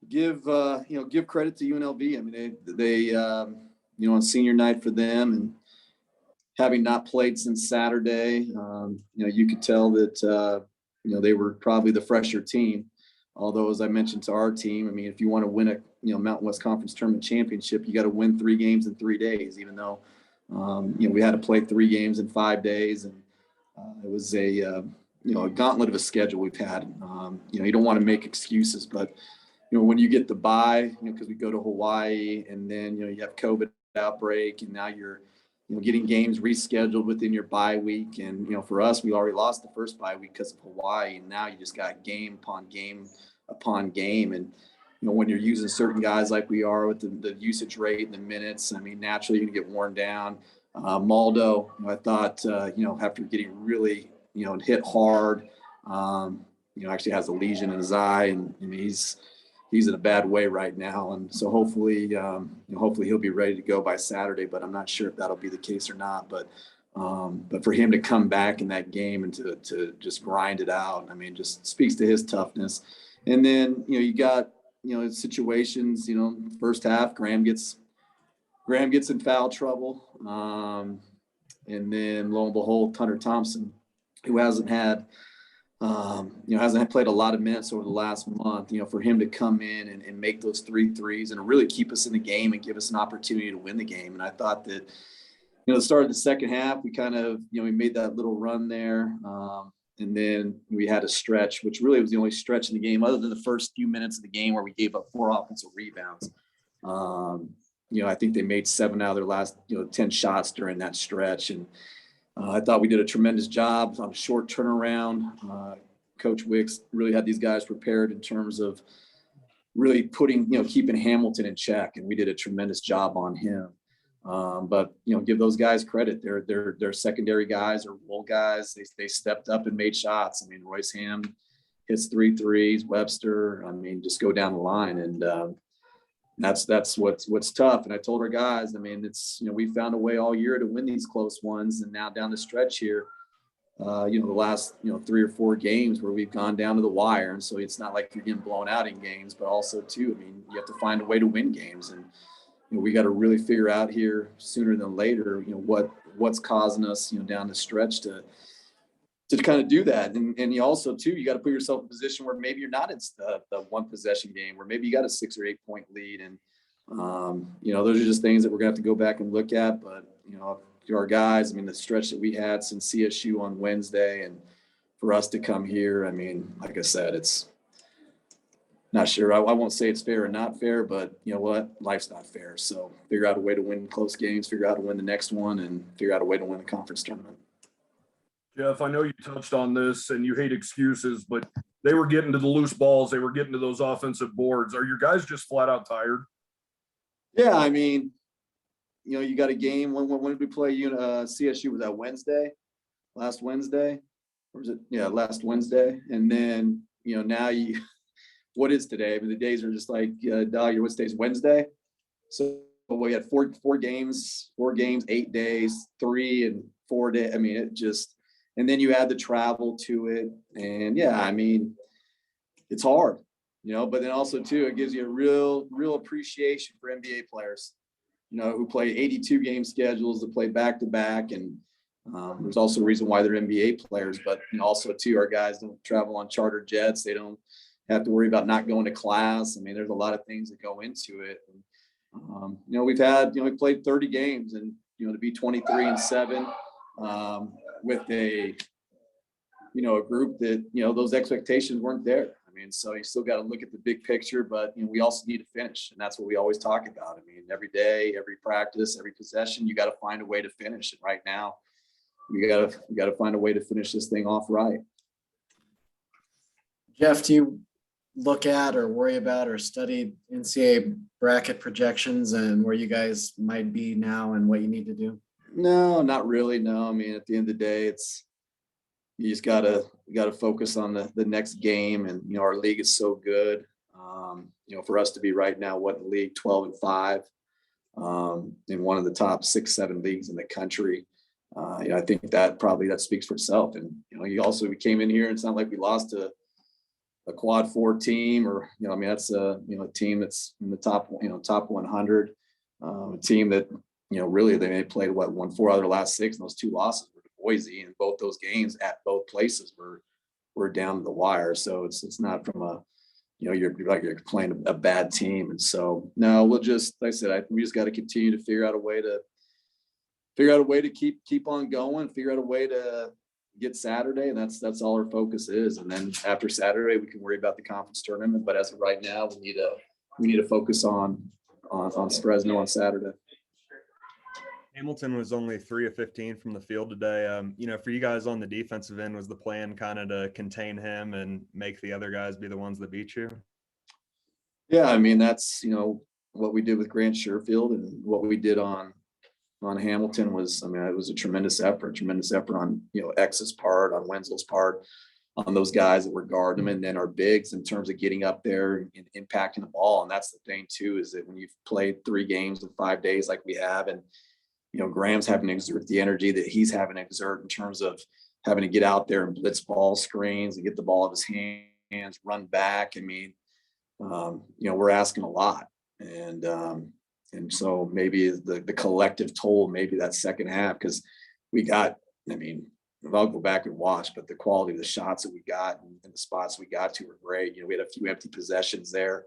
give credit to UNLV. I mean, they on senior night for them, and having not played since Saturday, you could tell that they were probably the fresher team. Although, as I mentioned to our team, I mean, if you want to win a Mountain West Conference tournament championship, you got to win 3 games in 3 days. Even though we had to play 3 games in 5 days, and it was a gauntlet of a schedule we've had. You don't want to make excuses, but when you get the bye, because we go to Hawaii, and then you have COVID outbreak, and now you're getting games rescheduled within your bye week. And, for us, we already lost the first bye week because of Hawaii. And now you just got game upon game upon game. And, when you're using certain guys like we are with the usage rate and the minutes, I mean, naturally you're going to get worn down. Maldo, I thought, after getting really, hit hard, actually has a lesion in his eye, and he's in a bad way right now. And so hopefully he'll be ready to go by Saturday, but I'm not sure if that'll be the case or not. But for him to come back in that game and to just grind it out, I mean, just speaks to his toughness. And then, you got, situations, first half, Graham gets in foul trouble. And then lo and behold, Hunter Thompson, who hasn't played a lot of minutes over the last month, for him to come in and make those 3 threes and really keep us in the game and give us an opportunity to win the game. And I thought that, the start of the second half, we kind of, we made that little run there. And then we had a stretch, which really was the only stretch in the game other than the first few minutes of the game where we gave up 4 offensive rebounds. I think they made 7 out of their last, 10 shots during that stretch. And I thought we did a tremendous job on a short turnaround. Coach Wicks really had these guys prepared in terms of really keeping Hamilton in check, and we did a tremendous job on him. But give those guys credit. They're secondary guys or role guys. They stepped up and made shots. I mean, Royce Ham hits 3 threes. Webster. I mean, just go down the line, and that's what's tough. And I told our guys, I mean, it's we found a way all year to win these close ones, and now down the stretch here, the last 3 or 4 games where we've gone down to the wire, and so it's not like you're getting blown out in games, but also too, I mean, you have to find a way to win games, and we got to really figure out here sooner than later, what's causing us, down the stretch to kind of do that. And you also too, you got to put yourself in a position where maybe you're not in the 1 possession game, where maybe you got a 6 or 8 point lead. And, those are just things that we're gonna have to go back and look at. But, to our guys, I mean, the stretch that we had since CSU on Wednesday, and for us to come here, I mean, like I said, it's not sure. I won't say it's fair or not fair, but you know what? Life's not fair. So figure out a way to win close games, figure out how to win the next one, and figure out a way to win the conference tournament. Jeff, I know you touched on this and you hate excuses, but they were getting to the loose balls. They were getting to those offensive boards. Are your guys just flat out tired? Yeah, I mean, you got a game. When did we play CSU? Was that Wednesday? Last Wednesday? Or was it? Yeah, last Wednesday. And then, now what is today? I mean, the days are just like, Dahlia, what today's Wednesday? So we had four games, 8 days, 3 and 4 days. I mean, it just, and then you add the travel to it. And yeah, I mean, it's hard, but then also too, it gives you a real appreciation for NBA players, who play 82 game schedules, that play back to back. And there's also a reason why they're NBA players, but also too, our guys don't travel on charter jets. They don't have to worry about not going to class. I mean, there's a lot of things that go into it. And, we played 30 games, and, to be 23-7 with a group that, those expectations weren't there. I mean, so you still got to look at the big picture, but, we also need to finish. And that's what we always talk about. I mean, every day, every practice, every possession, you got to find a way to finish. And right now, we got to find a way to finish this thing off right. Jeff, do you look at or worry about or study NCAA bracket projections and where you guys might be now and what you need to do? No, not really. No, I mean, at the end of the day, you just gotta focus on the next game. And, our league is so good. For us to be right now, in the league 12-5, in one of the top 6-7 leagues in the country. I think that speaks for itself. And, we came in here, and it's not like we lost to a quad 4 team, or, you know, I mean, that's a, you know, a team that's in the top, you know, top 100, a team that, you know, really they played won 4 out of their last 6, and those 2 losses were to Boise, and both those games at both places were down to the wire. So it's not from a, you know, you're playing a bad team. And so, no, we'll just, like I said, we just got to continue to figure out a way to keep on going, figure out a way to get Saturday. And that's all our focus is. And then after Saturday, we can worry about the conference tournament. But as of right now, we need to focus on Fresno on Saturday. Hamilton was only 3 of 15 from the field today. You know, for you guys on the defensive end, was the plan kind of to contain him and make the other guys be the ones that beat you? Yeah, I mean, that's, you know, what we did with Grant Sherfield, and what we did on Hamilton was, I mean, it was a tremendous effort on, you know, X's part, on Wenzel's part, on those guys that were guarding them, and then our bigs in terms of getting up there and impacting the ball. And that's the thing too, is that when you've played 3 games in 5 days like we have, and, you know, Graham's having to exert the energy that he's having to exert in terms of having to get out there and blitz ball screens and get the ball out of his hands, run back. I mean, you know, we're asking a lot. And so maybe the collective toll, maybe that second half, because we got, I mean, I'll go back and watch, but the quality of the shots that we got and the spots we got to were great. You know, we had a few empty possessions there.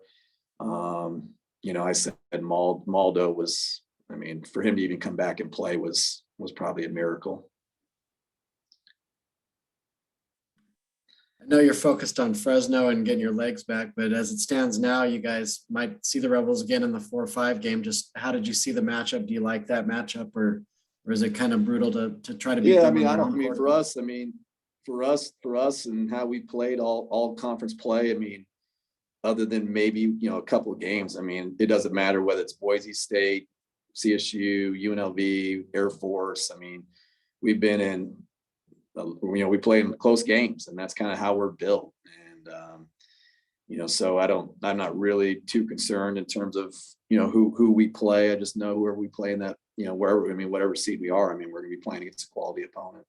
You know, I said Maldo was, I mean, for him to even come back and play was probably a miracle. I know you're focused on Fresno and getting your legs back, but as it stands now, you guys might see the Rebels again in the 4-5 game. Just how did you see the matchup? Do you like that matchup, or is it kind of brutal to try to beat them? Yeah, I mean, for us, and how we played all conference play, I mean, other than maybe, you know, a couple of games, I mean, it doesn't matter whether it's Boise State, CSU, UNLV, Air Force. I mean, we've been in, you know, we play in close games, and that's kind of how we're built. And, you know, so I'm not really too concerned in terms of, you know, who we play. I just know whoever we play in that, you know, wherever, I mean, whatever seed we are, I mean, we're going to be playing against a quality opponent.